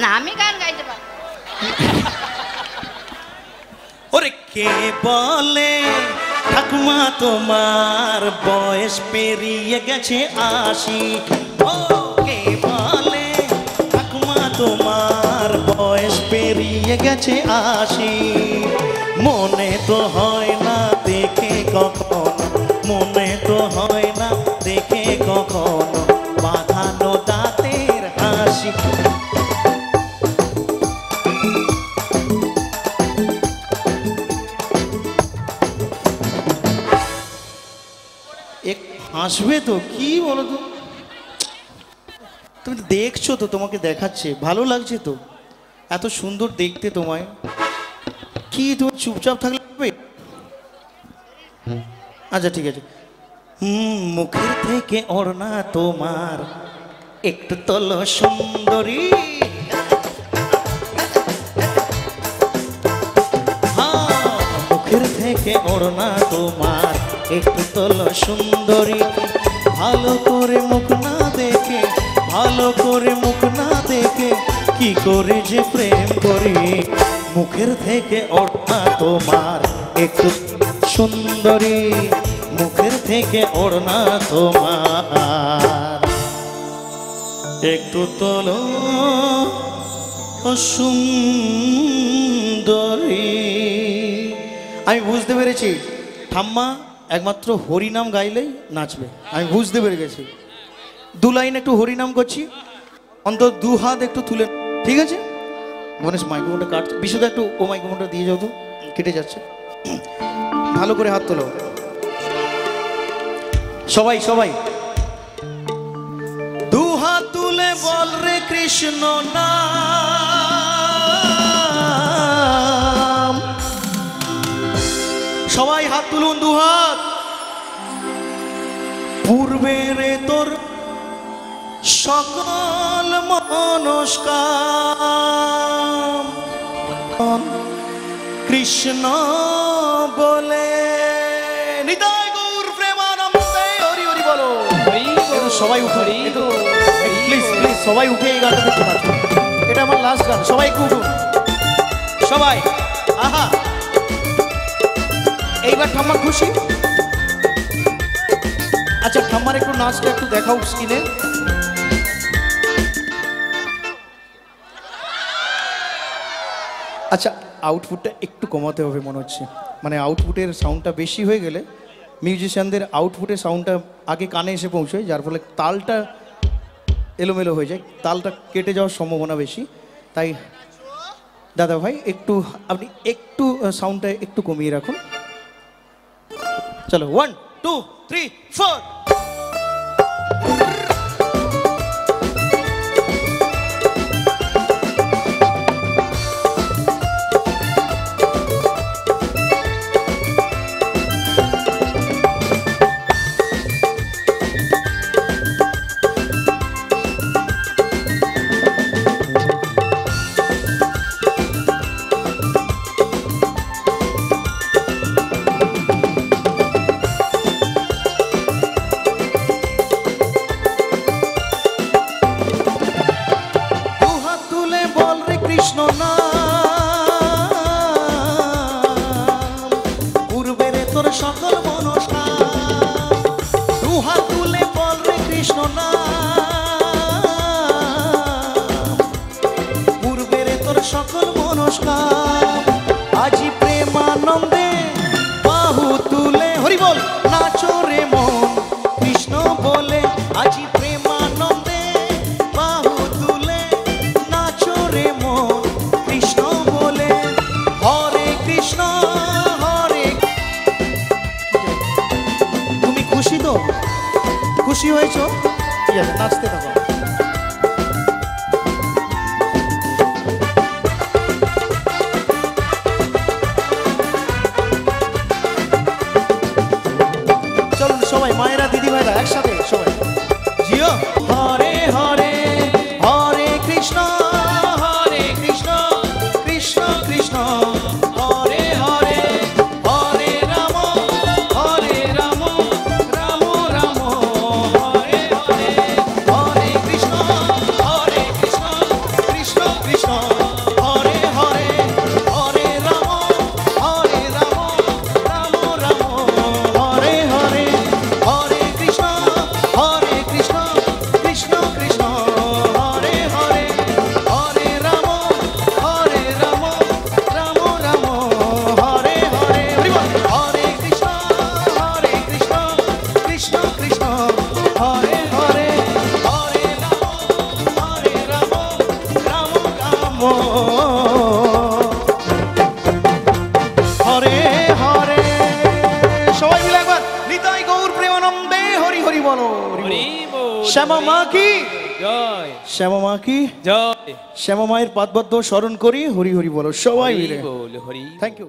না আমি গান গাইতে পারি। ওরে কে বলে ঠাকুমা তোমার বয়স পেরিয়ে গেছে 80? ও কে বলে ঠাকুমা তোমার বয়স পেরিয়ে গেছে 80? মনে তো হয় না দেখে কখনো, মনে তো হয় না দেখে কখনো বাঁধানো দাঁতের হাসি। হাসবে তো কি বলো তো, তুমি দেখছো তো, তোমাকে দেখাচ্ছে, ভালো লাগছে তো, এত সুন্দর দেখতে তোমায়। কি তুমি চুপচাপ থাকলে হবে? আচ্ছা ঠিক আছে। মুখের থেকে ওড়না তোমার একটু তোলো সুন্দরী, মুখের থেকে ওড়না তোমার একটু তোলো সুন্দরী। ভালো করে মুখ না দেখে, ভালো করে মুখ না দেখে কি করে যে প্রেম করি। মুখের থেকে ওড়না তোমার একটু সুন্দরী, মুখের থেকে ওড়না তোমার একটু তোলো সুন্দরী। আমি বুঝতে পেরেছি ঠাম্মা একমাত্র হরিনাম গাইলেই নাচবে, আমি বুঝতে পেরে গেছি। 2 লাইন একটু হরিনাম করছি, অন্তত 2 হাত একটু তুলে, ঠিক আছে? গণেশ মাইক্রোফোনটা কাটছে, বিশুদ্ধ একটু ও মাইক্রোফোনটা দিয়ে যাও তো, কেটে যাচ্ছে। ভালো করে হাত তোলো সবাই, সবাই 2 হাত তুলে বল রে কৃষ্ণ নাম। সবাই হাত তুলুন 2 হাত। পূর্বে রে তোর সকল মনস্কাম কৃষ্ণ বলে। নিতাই গৌর প্রেমানন্দে হরি হরি বলো। সবাই উঠো, প্লিজ প্লিজ সবাই উঠে এই গানটা দেখতে পাচ্ছ, এটা আমার লাস্ট গান, সবাই একটু উঠুন সবাই। আহা এইবার ঠাম্মা খুশি? আচ্ছা ঠাম্মার একটু নাচটা একটু দেখাও স্ক্রিনে। আচ্ছা আউটপুটটা একটু কমাতে হবে মনে হচ্ছে, মানে আউটপুটের সাউন্ডটা বেশি হয়ে গেলে মিউজিশিয়ানদের আউটপুটের সাউন্ডটা আগে কানে এসে পৌঁছয়, যার ফলে তালটা এলোমেলো হয়ে যায়, তালটা কেটে যাওয়ার সম্ভাবনা বেশি। তাই দাদা ভাই একটু আপনি একটু সাউন্ডটা একটু কমিয়ে রাখুন। চলো 1 2 3 4। আজি প্রেমানন্দে বাহু তুলে হরি বল নাচো রে মন কৃষ্ণ বলে। আজি প্রেমানন্দে বাহু তুলে নাচো রে মন কৃষ্ণ বলে। হরে কৃষ্ণ হরে। তুমি খুশি তো? খুশি হয়েছো? ঠিক আছে নাচতে থাকো। সবাই মায়েরা দিদি ভাইরা একসাথে সবাই জিও। হরে হরে হরে কৃষ্ণ হরে কৃষ্ণ কৃষ্ণ কৃষ্ণ হরে হরে হরে রাম রাম রাম রাম হরে হরে হরে বলো হরি বল, শ্যামা মা কি জয় শ্যামা মা কি জয় শ্যামা মায়ের পাদপদ্ম স্মরণ করি হরি হরি বলো সবাই হরি মিলে বল, হরি থ্যাংক ইউ